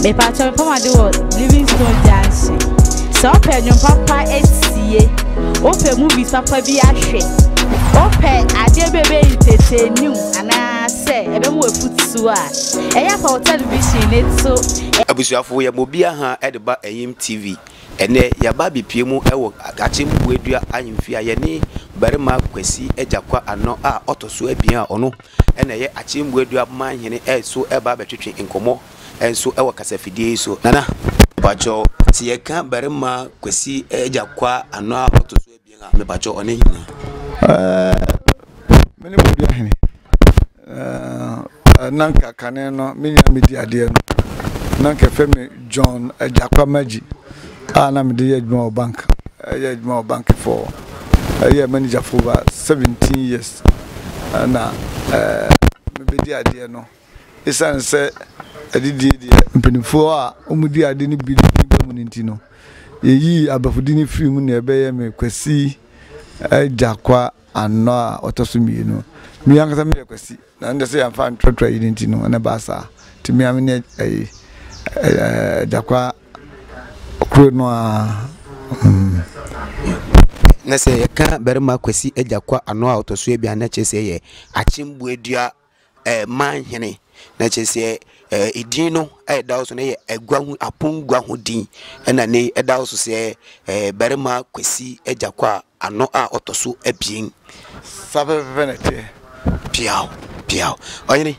Me pacho pama do Livingstone Junction. So open your papa etie. Open movies papa bi ahwe. Open ade bebe entertain ana say ebe mo futsu a. Eya for television netso. Abusuafo ye mobia ha edeba Eyim TV. Ene yaba bipie mu ewo agachim buedua anyimfia ye ni barima kwasi ejakwa ano a otoso abia a ono ene ye achim buedua manhene so eba betwetwe nkomo enso ewo kasafidie so nana bacho ti ye ka barima kwasi ejakwa ano a otoso abia a me bacho one hina mene bobia hene nanka kane no menya medi ade no nanka femi John ejakwa maji ana me dey adwuma bank adwuma bank for manager for over 17 years na me be dey ade no isan say adidi mpenifo a omudi ade ni bi mu nti no yeyi abafudi ni free mu na ebe ye me kwasi jakwa anno a otosomi no mi yankasa me kwasi na ndese ya fa ntwatwa yi nti no na ba sa ti mi amene jakwa no na se ka barima kwasi ejakwa ano a otoso ebia na chese ye achimbuedua manhene na chese edin no dawo na ye egwahu apongwa hodin na ne dawo so se barima kwasi ejakwa ano a otoso abien sabe venete piao oyini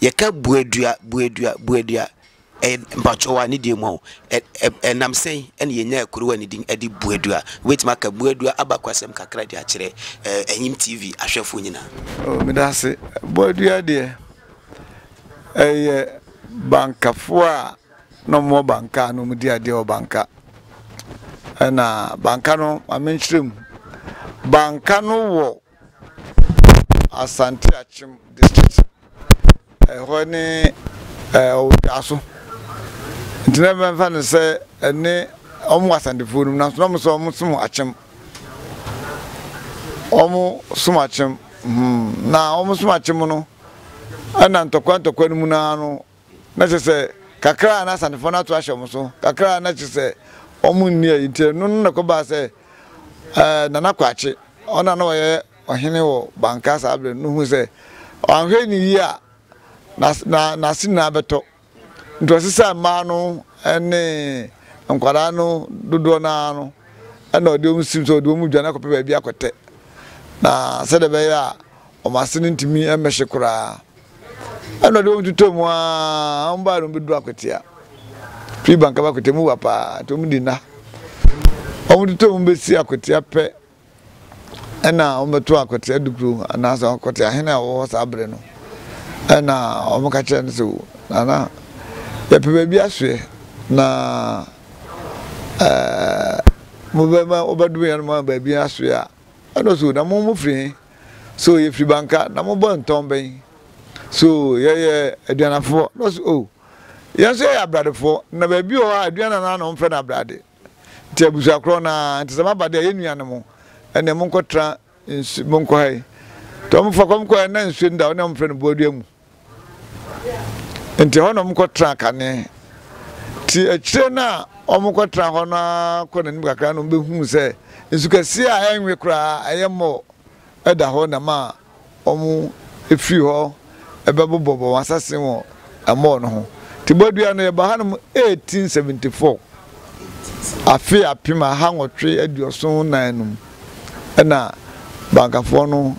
ye ka buedua mpachowa ni demo nam say ene yenya kuruwa ni din edi buedua wait maka buedua abakwasem kakra di akire Eyim TV ahwefo nyina me da se buedua de bankafo a no mo banka no mudi ade o banka na banka no amenchirem banka no wo Asante Achim district ho ni aso ntina ben fa ne se ene omo asante forum na so mo so mo sum achem omo sum achem na omo sum achem no ana ntokwa mu na no na se kakra na asante fo na to ahye mo so kakra na se omo nni ayinte no na ko ba se nana kwache ona no ye ohene wo banka sa abre no hu se anhwe ni yi a na sina beto ndo sisa ma no ene nkwara no dodo na no ena ode omsim so ode omu dwana ko pe bia akote na se de be ya o masini ntimi emehye kura ena ode omu tutomu a mba no bedu akote a fi banka ba akote mu wapa to mu dina omu tutomu besi akote ape ena omu to akote adukuru ana so akote ahena wo sa abre no ena omu ka kire nso nana ya pe bia aswe na mo ba obadu ya no ba bia aswe a eno so na mo free so ye free banka na mo bon tomben so ye aduanafo no so ya so ya bradefo na ba bi o aduana na no mfre na brade ti abusu akro na nti sama bade ye nuane mo ene mo nkotra mo nko hai to mo fakom ko na nsu nda na mfre no bodu mu nti hono mkotra kane ti akire na omkotra hono ko na nimkakra no behu se nsukasi a enwe kra ayemo eda ho na ma omu efri ho ebebobobo wasase wo amo no ho ti bodua no ye ba hanum 1874 afi apima hanwotwe aduoso nanum na bankafo no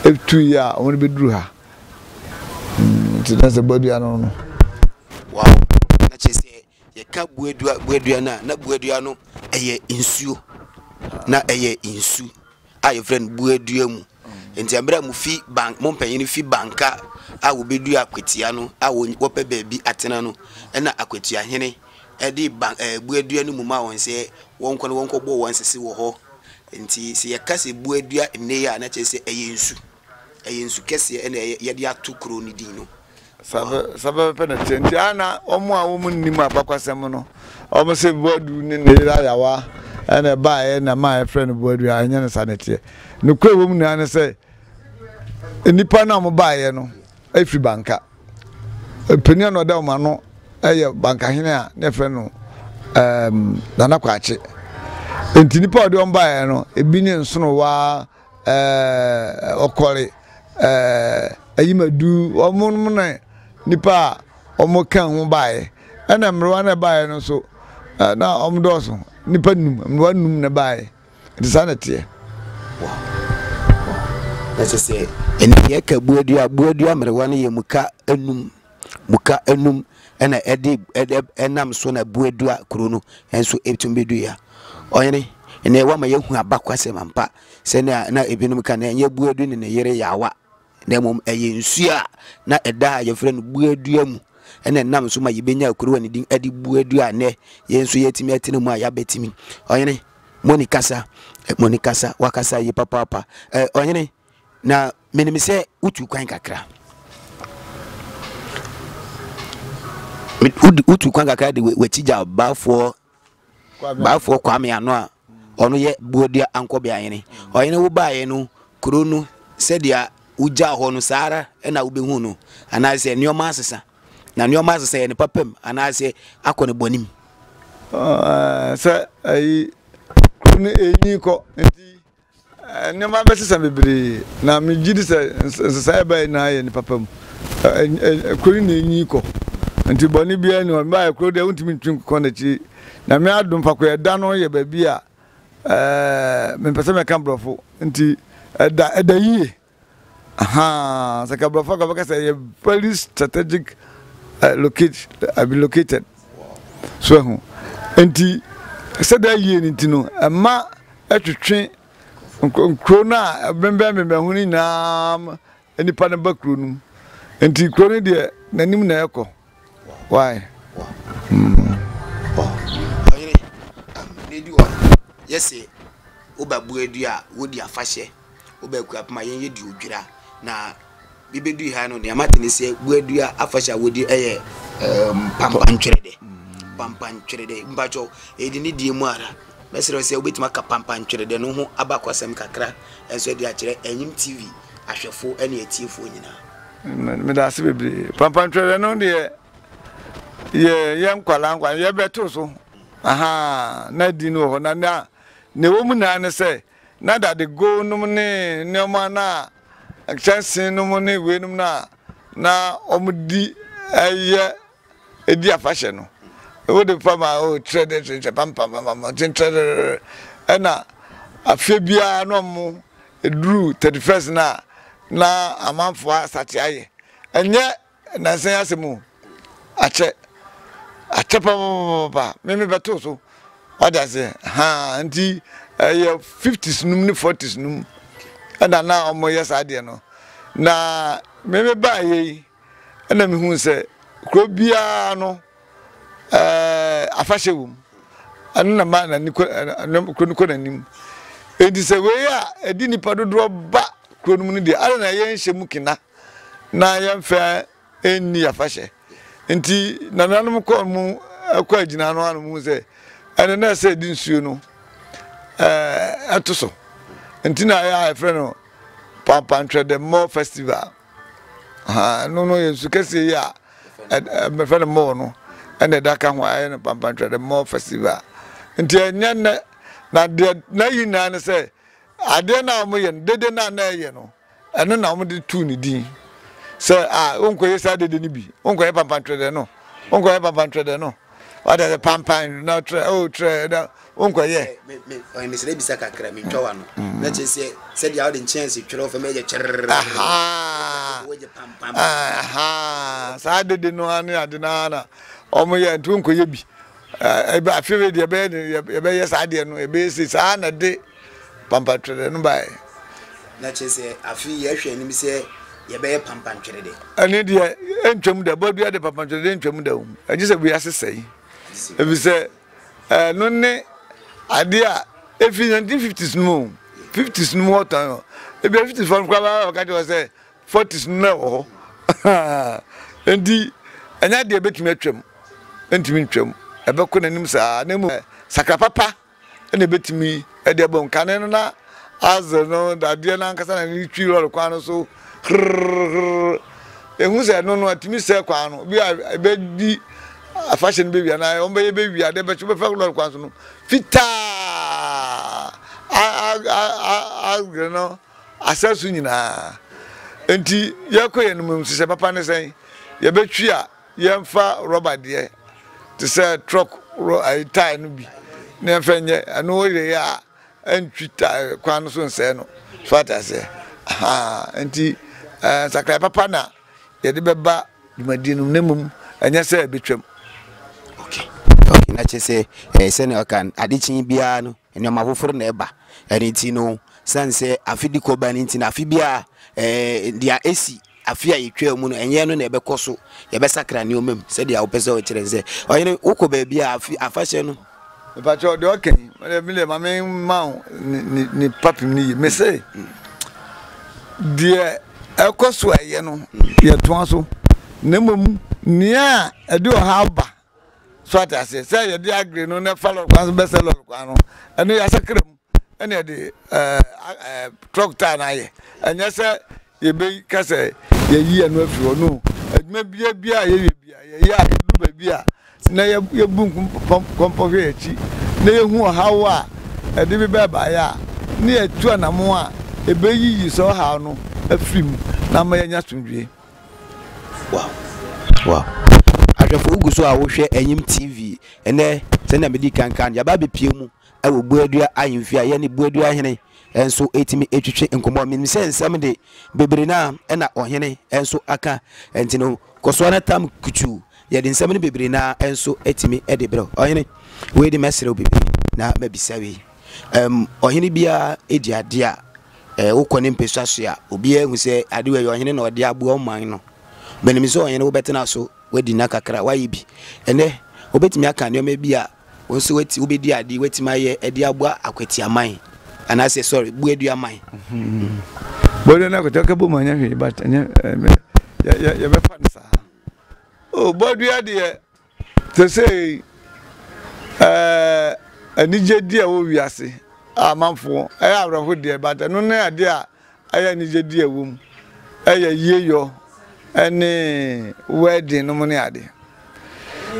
etu ya won beduru ha that's the body no wow na chese ye ka buedua na buedua no eye insuo na eye insu a ye friend buedua mu enti ambra mu fi bank mo mpanyin fi banka a wo bedua akwetia no a wo pe baabi atena no na akwetia hene edi bank buedua no mu ma won se won ko bo won sese wo ho enti se ye ka se buedua ne ya na chese eye insu kese ene ye dia tukro ni din no sabe penete nti ana omo a wo munnim abakwasem no omo se bodu ni ne yawa ene ba na my friend bodu anya ne sanete no kwe wo mu na se nipa na mo ba no afri banka penia no da o ma no bankahene a ne frɛ no Nana Kwache enti nipa ode on bae no ebi ne nsono wa okore ayimadu omo na nipa omo kan ho bae ana mrewa na bae no so na omdoso nipa num mrewa num na bae enti sanete let's say eni ye ka buadua mrewa na ye muka enum ena edi enam so na buadua kuro no enso etumbedu ya oyene ene wa ma yehu abakwase mampa se na ebinum ka na ye buadu ne yere yawa na mom eye nsua na eda ye frɛ no buadua mu ene nam so ma yebenya kuro ne din edi buadua ne ye nso yetimi atene mu aya betimi oyene monikasa wakasa ye papa oyene na menim se utu kwan kakra utu kwan kakra de wetija bafo kwame ano a ono ye buodia ankobia yene oyene wo baaye no kuro no sedia uja ho no sara na ubehu no anase nioma asesa na nioma asesa ye ne papam anase akone bonim se ai kunu enyi ko enti nioma besesa bebre na me gidi se e bai na ye ne papam kunu ne enyi ko enti boni bia ni o baaye kuro de untimi ntwin ko na chi na me adum fa ko eda no ye ba bia me pese me kan brofo nti eda yie aha saka brofo ka baka say very strategic located so hu nti seda yie nti no ma atwetwe nkro na bembe hu ni na enipa na bakro nu nti kro ni de nanim na ekọ why yes oba buadua wodi afahye oba kuapma yen yedi odwira na bibedu ha no ne amatene se buadua afahye wodi eye pampantwerede mbacho edi ni die mu ara mesere se obetima ka pampantwerede no ho abakwasem kakra enso di akire enyim tv ahwefo ene atiefo nyina me da se bebre pampantwerede no de ye nkwala ye beto so aha na di no ho na ne wo mu na ne se na da de go num ne neoma na chance num ne we num na omudi eye edi afahye no wo de fama o trade pam trade na afebia no mu edru 31st na amanfo asate aye enye na sen asemu ache pa me beto so what does it ha nti 50s num ni 40s num and na omo yes ade no na me ba ye na me hu se kro bia no afahye wum anu na ma na ni kro nanim edi se we a edi nipa dodo ba kro num ni de ara na ye nhye mu kina na ye mfa enni afahye nti na nanum ko mu akwa agina no anu mu se ene na se di nsuo no atoso ntina ya friend no Pampantwerede More Festival no yesu kese ya me friend mo no ene da ka ho aye no Pampantwerede More Festival nti enya na de na yina ne se ade na mo ye dede na ye no ene na mo de tu ni din se onko ye sa dede ni bi onko ye Pampantwerede no onko ye Pampantwerede no what the pampan no tre onko ye me se bisa kakra me twa no na che se dia all the chance twero fa me je cher sa de no anu ade na omo ye ntu onko ye bi e ba afewe de be ye sa de no e be si sa na de Pampantwerede no bai na che se afi ye hwe ni mi se ye be Pampantwerede ani de entwam de bodu de Pampantwerede entwam de aji se bu asesai ebi se no ne ade a efi 1950s no 50s no what time ebi 50s from kwaba o ka de say 40s no endi anya de betumi atwam entumi ntwam ebe ko nanim sa na mu sakra papa na betumi e de bon kan no na azo no da de na nkasa na ni twi ro kwa no so ehu se no atimi se kwa no bi ebe di fashion baby na o be baby ade be chuba lord kwanso no fita no asasu nyina enti yakoye no mum se papa ne sen ye betwi a ye mfa rubber de to say truck I tie no bi na fenye ano ye ya antwita kwan so nse no fata se enti sakra papa na ye de beba dumadi no nemum anya se betwam. Okay na chese se ne okan adichin bia no ene mafoforo na eba enti no sanse afidi ko ba nti na afibia dia esi afia yetwa mu no enye no na ebekoso ye be sakra ne omem se dia opese o kirenze oyene ukọ ba bia afahye no pa cho de okay me mama ma ni papi ni me say dia ekoso aye no ye to so nemom nia ede o ha ba so atase say ye de agre no na follow kwan be sell kwan no eno ya sakra mu ene de truck tire na ye enya se ye be kase ye yi anu afi ono aduma bia ye ya du ba bia na ye bunkum kompo hwe echi na ye hu hawo a ede bi ba ya na ye tu anamo a ebe yi so ha no afim na ma ye nya sundwe. Wow ahwefo uguso a wo hwe enyim TV ene se na medi kankan ya ba bepie mu ewo buadua ayimfi a ye ne buadua hene enso etimi etwetwe enkomo mi se nsem de bebre na na ohene enso aka entino koso na tam kuchu ye de nsem ne bebre na enso etimi ede bro ohene we de mesere obebre na mabisa we ohene bia edi ade a ukone mpeswa so a obi ehu se ade we ohene na ode abo oman no benim so ohene wo betena so wedi na kakra wa yibi ene obetimi aka ne o bi a wonso weti obedi ade wetima ye ede abo akwati aman and I say sorry buedu aman bodo na ko toka bo manya hwe but ya be fan sa oh bodo ya de to say anije di a wo wiase amanfo abrafo de but no na ade a aya anije di a wom aya yeyo ene wedding no mo ne ade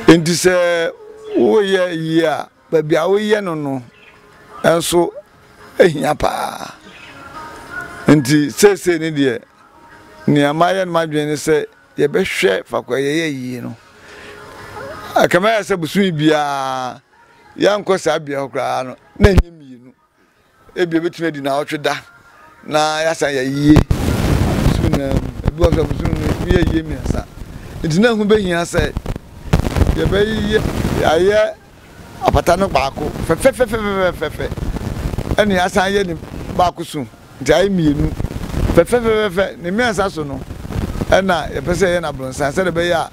enti se wo ye yi a ba bia wo ye no enso ehia pa nti sese ni de ni amaye no madwene se ye behwe fakwa ye yi no akama ya se busu bia ya nkosa bia hokra no na nyemi no ebia betime di na otweda na ya san ya yi busu na ebu aka busu no ye yi miasa nti na hu behia se ye be yi aye apata no baako fe ene asan ye ni baako su nti ayi mienu fe ne miasa so no ena ye pese ye na bronsan se de be ya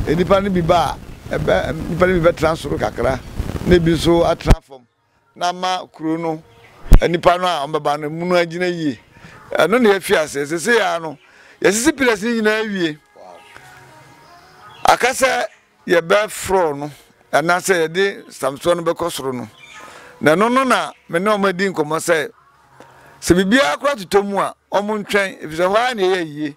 enipa ne bi ba nipa ne bi be transfer kakra ne bi so atrafom na ma kuro no enipa no a ombeba no munu agina yie eno ne afiase sese ya no ye sisi pilas ni nyina awie akasa ye be fro no ana se ye de samson no be kosoro no na no na me no madi nkomo se bibia akwa tutomu a omo ntwen efise hwa na ye yie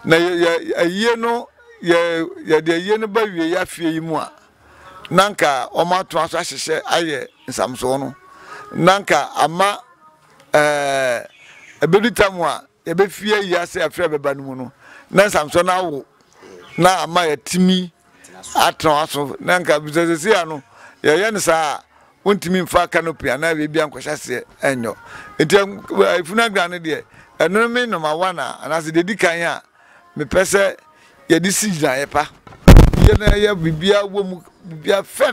na ye no ye de ye no ba wie ya fie yi mu a nanka omo ato aso ahyehye aye samson no nanka ama ebeditamu a ye be fie yi ase afre beba no mu no na samson awo na ama ya timi atro aso nanka bizesi ano ye ne sa wontimi mfa canopy na bia ankwhyase enyo enti ifuna grane de eno me number 1 anase de dikan a me pese ye di sigina ye pa ye na ye bibia wo mu bibia fe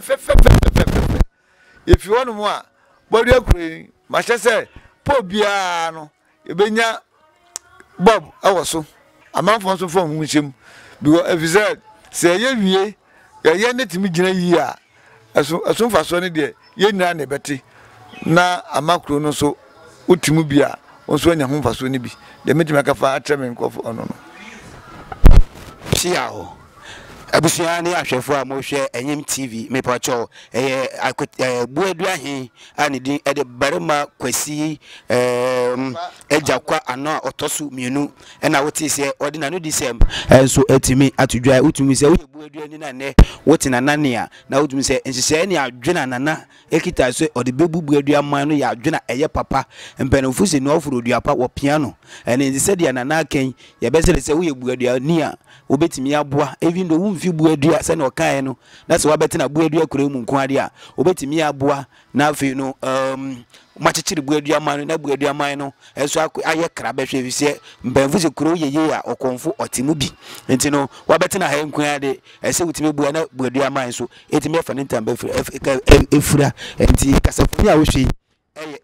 if you want mo a body akure ma hyese po bia no ye benya bob awoso amanfo so fo mu nchem because if say ye wie ye netimi gina yi a aso faso ne de ye nyina ne beti na amakro no so utimu bia onso anya ho faso ne bi de metima ka fa atreme nkofo ono no piao Abusua ne ahwefo a mo hwe Enyim TV me pacho buedu ahin ani din e de barema kwasi ejakwa ano otosu mienu e na wote se ordinary disem enso etimi atudwa utumi se wo buedu ani na ne wote na nane na utumi se ensese ne adwena nana ekita so ode bebu buedu aman no ya adwena eye papa mpanofo se no ofuro duapa wo piano ene nsese dia nana ken ye besele se wo buedu ani a obetimi aboa even though wumfi buadua se na okae no na se wabeti na buadua kure mu nko ade a obetimi aboa na afi no machechiri buadua man na buadua man no enso aye kra behwe fise mbanfu se kuro yeye a okonfo otimu bi enti no wabeti na ha nko ade ese wutimi bua na buadua man so etimi afa ne ntamba efura enti kasafoni a wohwe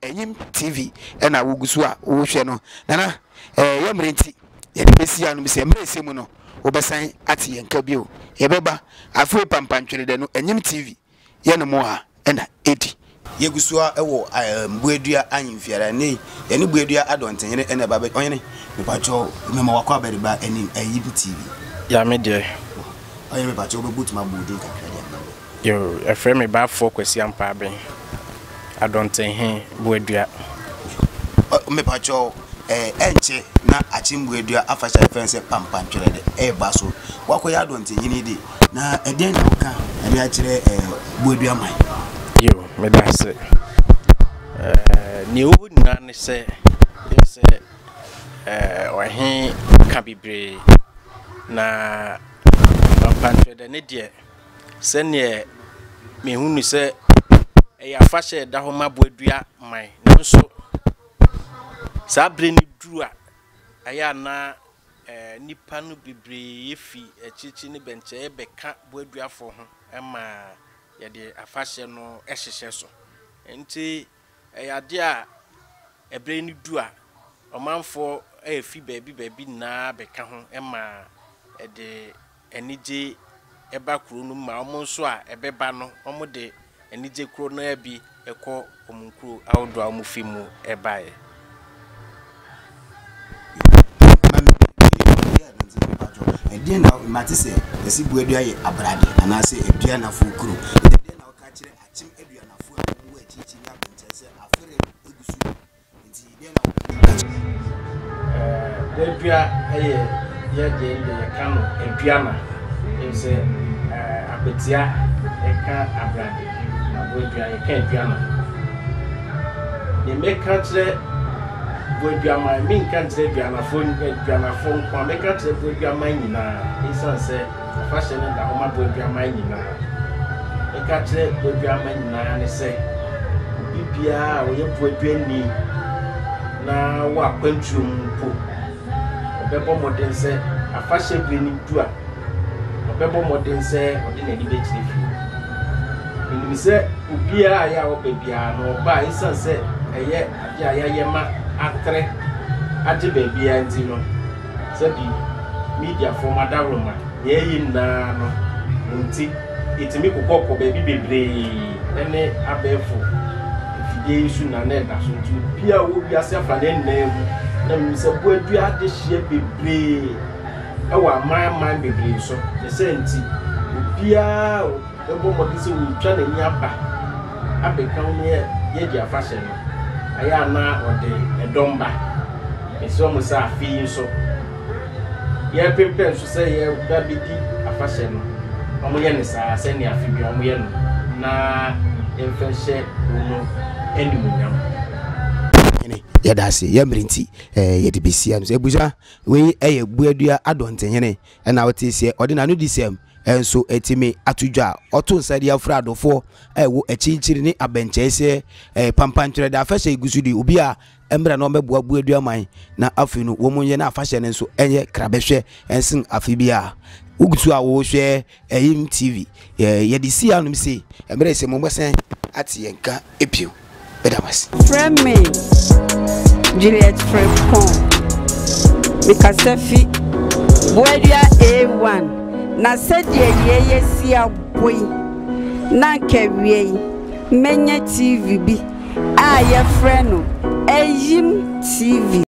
Enyim TV na wogusu a wohwe no nana yemrenti yede besi anu se emrese mu no obesan ati yenka bio yebeba afu pampantwere de no Enyim TV ye no mo a na edi yegusua ewo buedua anyimfiara ne ye ne buedua adontenye ne ba onyene me pacho me ma wakwa beriba Enyim TV ya me de oye me pacho obebutuma budu kakra de yo efre me ba fo kwasi ampa ben adontenye buedua me pacho enche na achimbuedua afasha fense pampantwere de ba so wakoya adontenye ni de na eden na oka ade a kire buedua man yo me da se ni obu na ne se wahin ka bibre na pampantwere ne de se ne me hunu se ya fashe da ho mabuedua man nso sabre ni dua aya na nipa no bibre yefi echichi ne benche ebeka buaduafo ho ema ye de afahye no ehhehye so enti eyade a ebre ni dua omanfo efi baabi na beka ho ema ede enije eba kuro no ma omo so a ebeba no omo de enije kuro no abi ekọ omunkuro awdo amufi mu ebae edien na matise esi buedua ye abrade anase edua na fukuru edien na oka kire achim edua na fu awu achichi na benchese afere egusu nti edien na edua ye de kanu edua na ese abetia eka abrade abuedua ye ka edua na ne meka kire buedua min kan tire duana phone kwa me kan tire buedua nyina isanse fashion da homa buedua nyina e kan tire buedua nyina ne se bibia wo ye buedua ni na wa kwantrum po obebo modern se afashe breni dua obebo modern se odi na ni be chire fi ni se ubia ya wo bebia no ba isanse eye adia ya ma atre age baby anti no sabi media for madaroma ye yina no nti itimi kokoko baby bebre ene abefo ifide isu na na da so nti bia wo bia se afa na nnamu na mse buadua ade hye bebre ewa man bebre so de se nti bia ebo modise wo twa na nya ba abeka wo ye dia fashion no aya na ode edomba eso mo sa afi so ye pepe so se ye da bidi afashe no omo ye ne sa se ne afi bi omo ye no na enfeshe no enimunyam ene ye da se ye mrinti ye de besia no se buja we eye buadua adontenye na wote se ode na no disem enso etimi atudwa oto nsade afra adofo ewo echinchiri ni abenchese pampantwere da afashe igusu di obi a emra no mebua buadua man na afinu wo munye na afashe ne nso enye krabehwe ensin afibia ugusu a wo hwe Enyim TV ye di sia no mse emre se mombesen ati yenka epio bedamas friend me Juliet Frepon because fi buadua A1 na sedie yeye si aboy na nkawie menye TV bi a ye frɛ no Enyim TV